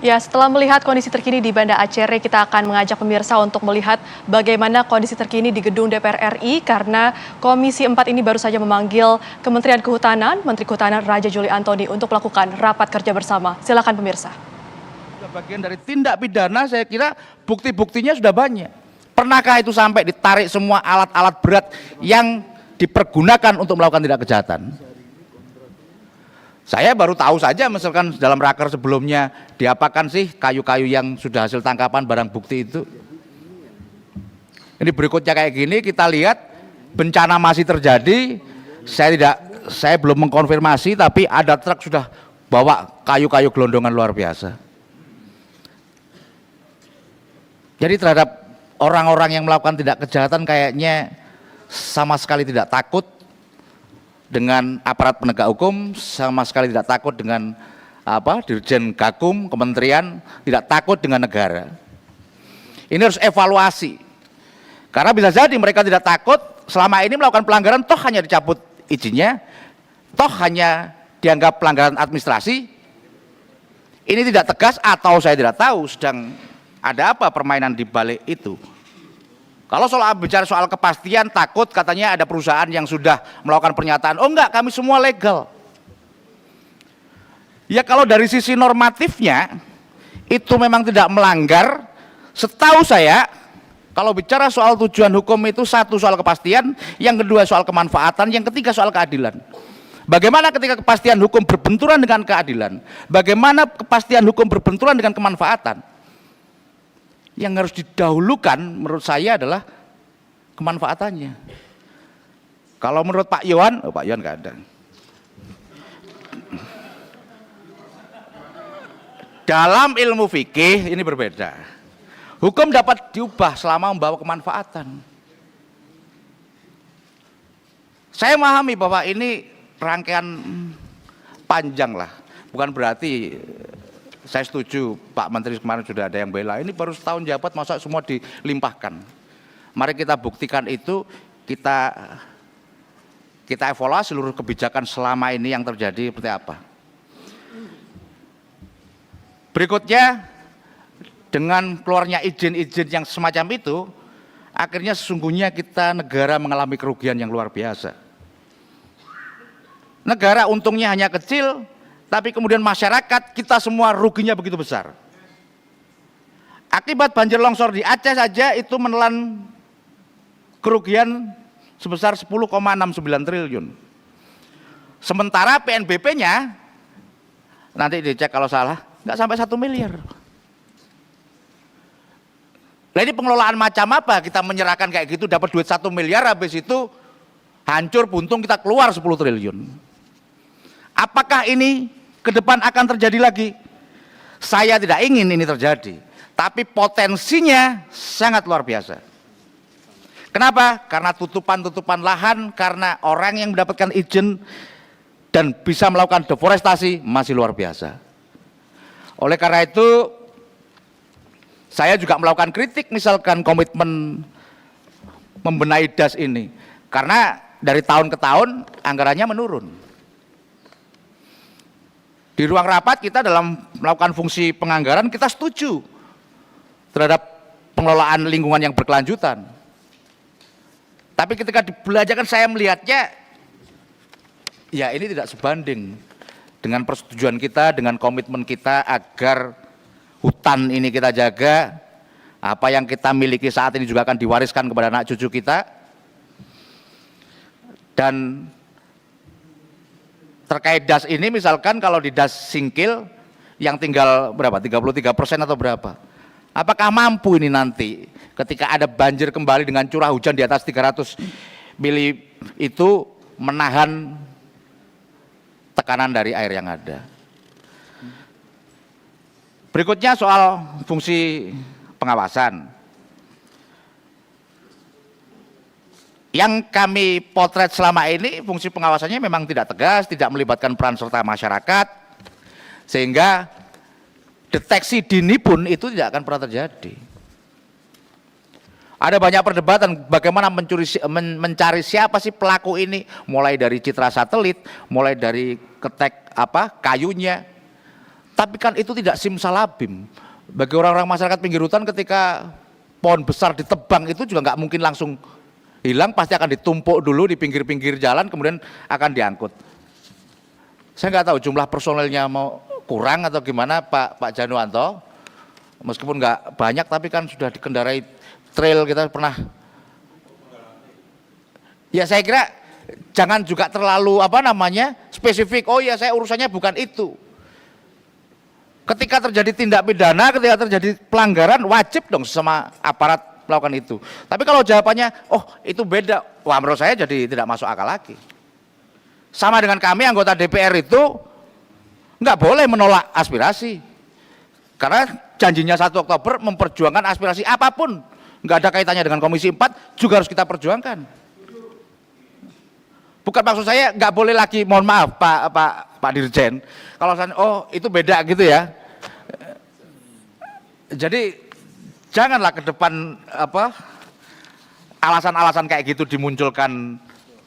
Ya, setelah melihat kondisi terkini di Banda Aceh, kita akan mengajak pemirsa untuk melihat bagaimana kondisi terkini di gedung DPR RI karena Komisi 4 ini baru saja memanggil Kementerian Kehutanan, Menteri Kehutanan Raja Juli Antoni untuk melakukan rapat kerja bersama. Silakan pemirsa. Bagian dari tindak pidana, saya kira bukti-buktinya sudah banyak. Pernahkah itu sampai ditarik semua alat-alat berat yang dipergunakan untuk melakukan tindak kejahatan? Saya baru tahu saja misalkan dalam raker sebelumnya diapakan sih kayu-kayu yang sudah hasil tangkapan barang bukti itu. Ini berikutnya kayak gini, kita lihat bencana masih terjadi. Saya belum mengkonfirmasi, tapi ada truk sudah bawa kayu-kayu gelondongan luar biasa. Jadi terhadap orang-orang yang melakukan tindak kejahatan kayaknya sama sekali tidak takut dengan aparat penegak hukum, sama sekali tidak takut dengan Dirjen Gakum, kementerian, tidak takut dengan negara. Ini harus evaluasi. Karena bisa jadi mereka tidak takut, selama ini melakukan pelanggaran, toh hanya dicabut izinnya, toh hanya dianggap pelanggaran administrasi. Ini tidak tegas atau saya tidak tahu sedang ada apa permainan di balik itu. Kalau bicara soal kepastian, takut katanya ada perusahaan yang sudah melakukan pernyataan, oh enggak, kami semua legal. Ya kalau dari sisi normatifnya, itu memang tidak melanggar. Setahu saya, kalau bicara soal tujuan hukum itu, satu soal kepastian, yang kedua soal kemanfaatan, yang ketiga soal keadilan. Bagaimana ketika kepastian hukum berbenturan dengan keadilan? Bagaimana kepastian hukum berbenturan dengan kemanfaatan? Yang harus didahulukan menurut saya adalah kemanfaatannya. Kalau menurut Pak Yohan, Pak Yohan nggak ada. Dalam ilmu fikih ini berbeda. Hukum dapat diubah selama membawa kemanfaatan. Saya memahami bahwa ini rangkaian panjang lah, bukan berarti saya setuju Pak Menteri kemarin sudah ada yang bela, ini baru setahun jabat masa semua dilimpahkan. Mari kita buktikan itu, kita evaluasi seluruh kebijakan selama ini yang terjadi seperti apa. Berikutnya, dengan keluarnya izin-izin yang semacam itu, akhirnya sesungguhnya kita negara mengalami kerugian yang luar biasa. Negara untungnya hanya kecil, tapi kemudian masyarakat kita semua ruginya begitu besar. Akibat banjir longsor di Aceh saja itu menelan kerugian sebesar 10,69 triliun. Sementara PNBP-nya, nanti dicek kalau salah, nggak sampai 1 miliar. Nah ini pengelolaan macam apa? Kita menyerahkan kayak gitu dapat duit 1 miliar, habis itu hancur buntung kita keluar 10 triliun. Apakah ini ke depan akan terjadi lagi? Saya tidak ingin ini terjadi, tapi potensinya sangat luar biasa. Kenapa? Karena tutupan-tutupan lahan, karena orang yang mendapatkan izin dan bisa melakukan deforestasi masih luar biasa. Oleh karena itu, saya juga melakukan kritik misalkan komitmen membenahi DAS ini, karena dari tahun ke tahun anggarannya menurun. Di ruang rapat kita dalam melakukan fungsi penganggaran kita setuju terhadap pengelolaan lingkungan yang berkelanjutan. Tapi ketika dibelajarkan saya melihatnya, ya ini tidak sebanding dengan persetujuan kita, dengan komitmen kita agar hutan ini kita jaga, apa yang kita miliki saat ini juga akan diwariskan kepada anak cucu kita. Dan terkait DAS ini misalkan kalau di DAS Singkil yang tinggal berapa, 33% atau berapa, apakah mampu ini nanti ketika ada banjir kembali dengan curah hujan di atas 300 mili itu menahan tekanan dari air yang ada. Berikutnya soal fungsi pengawasan. Yang kami potret selama ini fungsi pengawasannya memang tidak tegas, tidak melibatkan peran serta masyarakat, sehingga deteksi dini pun itu tidak akan pernah terjadi. Ada banyak perdebatan bagaimana mencari siapa sih pelaku ini, mulai dari citra satelit, mulai dari ketek kayunya, Tapi kan itu tidak simsalabim. Bagi orang-orang masyarakat pinggir hutan ketika pohon besar ditebang itu juga nggak mungkin langsung hilang, pasti akan ditumpuk dulu di pinggir-pinggir jalan, kemudian akan diangkut. Saya nggak tahu jumlah personelnya mau kurang atau gimana Pak Januanto, meskipun nggak banyak tapi kan sudah dikendarai trail, kita pernah. Ya saya kira jangan juga terlalu spesifik, oh ya saya urusannya bukan itu. Ketika terjadi tindak pidana, ketika terjadi pelanggaran, wajib dong sama aparat melakukan itu. Tapi kalau jawabannya, oh itu beda, wah menurut saya jadi tidak masuk akal lagi. Sama dengan kami anggota DPR itu nggak boleh menolak aspirasi. Karena janjinya 1 Oktober memperjuangkan aspirasi apapun, nggak ada kaitannya dengan Komisi 4 juga harus kita perjuangkan. Bukan maksud saya nggak boleh lagi, mohon maaf Pak Dirjen, kalau oh itu beda gitu ya. Jadi janganlah ke depan alasan-alasan kayak gitu dimunculkan